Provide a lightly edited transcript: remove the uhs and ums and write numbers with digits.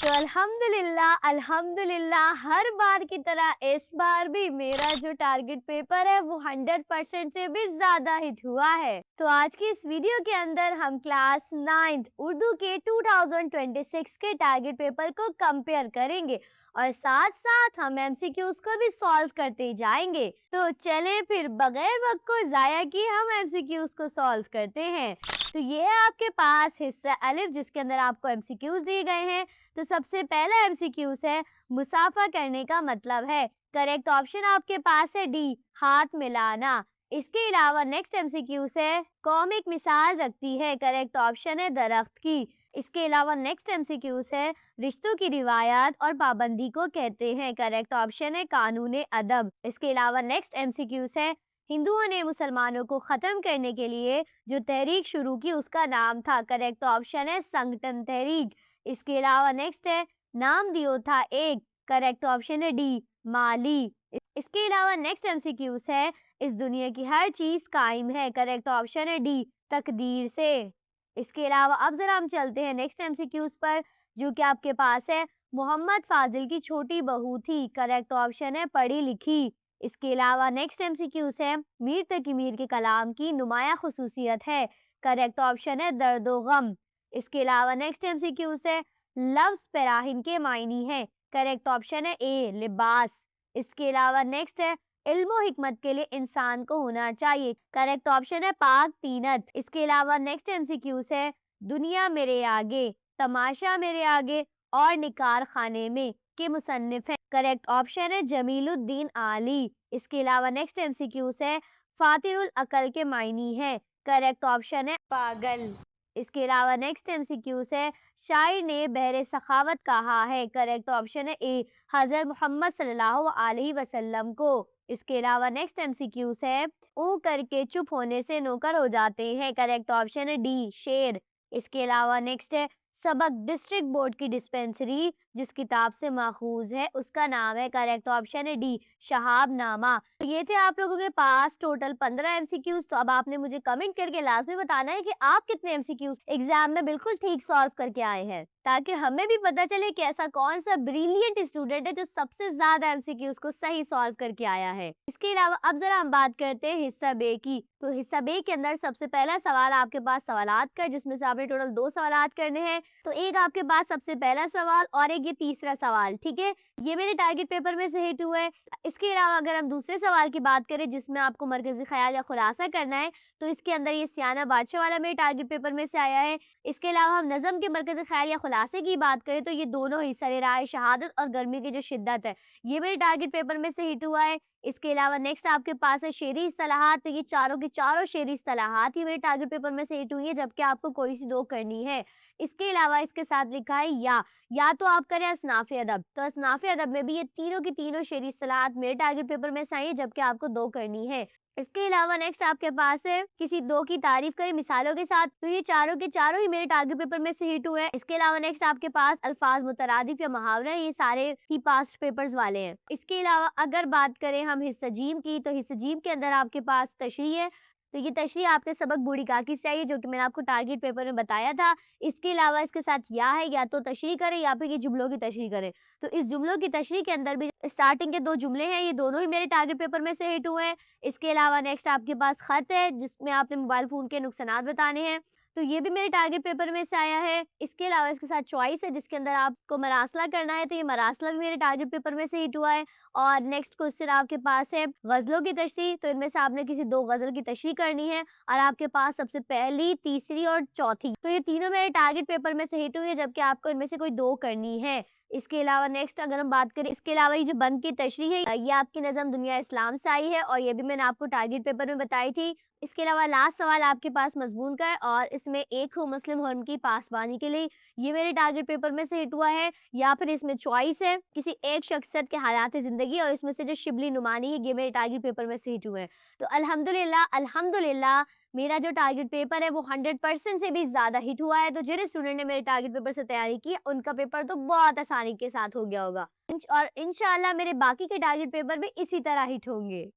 तो अल्हम्दुलिल्लाह हर बार की तरह इस बार भी मेरा जो टारगेट पेपर है वो 100% से भी ज़्यादा हिट हुआ है। तो आज की इस वीडियो के अंदर हम क्लास 9th उर्दू के 2026 के टारगेट पेपर को कंपेयर करेंगे और साथ-साथ हम एमसीक्यूज़ को भी सॉल्व करते जाएंगे। तो चलें फिर बगैर वक्त को ज़ाया किए हम एमसीक्यूज़ को सॉल्व करते हैं। तो ये है आपके पास हिस्सा अलिफ जिसके अंदर आपको एमसीक्यूज़ दिए गए हैं। तो सबसे पहला एमसीक्यूज़ है मुसाफा करने का मतलब है। करेक्ट ऑप्शन आपके पास है डी, हाथ मिलाना। इसके अलावा नेक्स्ट एमसीक्यूज़ है कौम एक मिसाल रखती है। करेक्ट ऑप्शन है दरख्त की। इसके अलावा नेक्स्ट एमसीक्यूज़ है रिश्तों की रिवायत और पाबंदी को कहते हैं। करेक्ट ऑप्शन है कानून अदब। इसके अलावा नेक्स्ट एमसीक्यूज़ है हिंदुओं ने मुसलमानों को ख़त्म करने के लिए जो तहरीक शुरू की उसका नाम था। करेक्ट ऑप्शन है संगठन तहरीक। इसके अलावा नेक्स्ट है नाम दियो था एक। करेक्ट ऑप्शन है डी, माली। इसके अलावा नेक्स्ट एमसीक्यूज़ है इस दुनिया की हर चीज़ कायम है। करेक्ट ऑप्शन है डी, तकदीर से। इसके अलावा अब ज़रा हम चलते हैं नेक्स्ट एमसीक्यूज़ पर जो कि आपके पास है मोहम्मद फाजिल की छोटी बहू थी। करेक्ट ऑप्शन है पढ़ी लिखी। इसके अलावा नेक्स्ट एमसीक्यूज़ है मीर तकी मीर के कलाम की नुमाया खुसूसियत है। करेक्ट ऑप्शन है दर्द व गम। इसके अलावा नेक्स्ट एमसीक्यूज़ है लफ्ज़ पैराहिन के मायनी है। करेक्ट ऑप्शन है ए, लिबास। इसके अलावा नेक्स्ट है इल्म व हिकमत के लिए इंसान को होना चाहिए। करेक्ट ऑप्शन है पाक तीनत। इसके अलावा नेक्स्ट एमसीक्यूज़ है दुनिया मेरे आगे, तमाशा मेरे आगे और निकार खाने में के मुसन्निफ हैं। करेक्ट ऑप्शन है जमीलुद्दीन आली। इसके अलावा नेक्स्ट एमसीक्यूज़ है फातिरुल अकल के मायनी है। करेक्ट ऑप्शन है पागल। इसके अलावा नेक्स्ट एमसीक्यूज़ है शायर ने बहरे सखावत कहा है। करेक्ट ऑप्शन है ए, हज़रत मोहम्मद सल्लल्लाहु अलैहि वसल्लम को। इसके अलावा नेक्स्ट एमसीक्यूज़ है ऊ करके चुप होने से नौकर हो जाते हैं। करेक्ट ऑप्शन है डी, शेर। इसके अलावा नेक्स्ट है सबक डिस्ट्रिक्ट बोर्ड की डिस्पेंसरी जिस किताब से माखूज है उसका नाम है। करेक्ट ऑप्शन है डी, शहाबनामा। तो ये थे आप लोगों के पास टोटल 15 एमसीक्यूज। तो अब आपने मुझे कमेंट करके लाजमी बताना है कि आप कितने एमसीक्यूज एग्जाम में बिल्कुल ठीक सॉल्व करके आए हैं, ताकि हमें भी पता चले कि ऐसा कौन सा ब्रिलियंट स्टूडेंट है जो सबसे ज्यादा एमसीक्यूज को सही सॉल्व करके आया है। इसके अलावा अब जरा हम बात करते हैं हिस्सा बे की। तो हिस्सा बे के अंदर सबसे पहला सवाल आपके पास सवालात का, जिसमें से आपने टोटल 2 सवालात करने हैं। तो एक आपके पास सबसे पहला सवाल और एक ये तीसरा सवाल, ठीक है, ये मेरे टारगेट पेपर में से हिट हुआ है। इसके अलावा अगर हम दूसरे सवाल की बात करें जिसमें आपको मरकजी ख्याल या खुलासा करना है, तो इसके अंदर ये सियाना बादशाह वाला मेरे टारगेट पेपर में से आया है। इसके अलावा हम नज़म के मरकजी ख्याल या खुलासे की बात करें तो ये दोनों ही सरेराए शहादत और गर्मी की जो शिद्दत है ये मेरे टारगेट पेपर में से हिट हुआ है। इसके अलावा नेक्स्ट आपके पास है शेरी इस्तिलाहात। तो ये चारों की चारों शेरी इस्तिलाहात ही मेरे टारगेट पेपर में से हिट हुई है, जबकि आपको कोई सी 2 करनी है। इसके अलावा इसके साथ लिखा है या तो आप करें असनाफ अदब। तो असनाफ अदब में भी ये तीनों की तीनों शेरी इस्तिलाहात मेरे टारगेट पेपर में से आई है, जबकि आपको 2 करनी है। इसके अलावा नेक्स्ट आपके पास है किसी 2 की तारीफ करें मिसालों के साथ। तो ये चारों के चारों ही मेरे टारगेट पेपर में से हिट हुए हैं। इसके अलावा नेक्स्ट आपके पास अल्फाज मुतरादिफ या मुहावरा, ये सारे ही पास्ट पेपर्स वाले हैं। इसके अलावा अगर बात करें हम हिस्सा जीम की, तो हिस्सा जीम के अंदर आपके पास तशरीह है। तो ये तशरीह आपके सबक बूढ़ी काकी से आई है, जो कि मैंने आपको टारगेट पेपर में बताया था। इसके अलावा इसके साथ या है, या तो तशरीह करें या फिर ये जुमलों की तशरीह करें। तो इस जुमलों की तशरीह के अंदर भी स्टार्टिंग के 2 जुमले हैं, ये दोनों ही मेरे टारगेट पेपर में से हिट हुए हैं। इसके अलावा नेक्स्ट आपके पास खत है जिसमें आपने मोबाइल फ़ोन के नुकसानात बताने हैं, तो ये भी मेरे टारगेट पेपर में से आया है। इसके अलावा इसके साथ चॉइस है जिसके अंदर आपको मरासला करना है, तो ये मरासला भी मेरे टारगेट पेपर में से हिट हुआ है। और नेक्स्ट क्वेश्चन आपके पास है गज़लों की तशरीह। तो इनमें से आपने किसी 2 गज़ल की तशरीह करनी है और आपके पास सबसे पहली, तीसरी और चौथी, तो ये तीनों मेरे टारगेट पेपर में से हिट हुई है, जबकि आपको इनमें से कोई 2 करनी है। इसके अलावा नेक्स्ट अगर हम बात करें, इसके अलावा ये जो बंद की तशरीह है ये आपकी नज़म दुनिया इस्लाम से आई है और ये भी मैंने आपको टारगेट पेपर में बताई थी। इसके अलावा लास्ट सवाल आपके पास मज़मून का है और इसमें एक हो मुस्लिम हर्म की पासबानी के लिए, ये मेरे टारगेट पेपर में से हिट हुआ है। या फिर इसमें चॉइस है किसी एक शख्सियत के हालात ज़िंदगी और इसमें से जो शिबली नुमानी है ये मेरे टारगेट पेपर में से हिट हुए हैं। तो अल्हम्दुलिल्लाह मेरा जो टारगेट पेपर है वो 100% से भी ज़्यादा हिट हुआ है। तो जिन स्टूडेंट ने मेरे टारगेट पेपर से तैयारी की उनका पेपर तो बहुत आसानी के साथ हो गया होगा और इंशाअल्लाह मेरे बाकी के टारगेट पेपर भी इसी तरह हिट होंगे।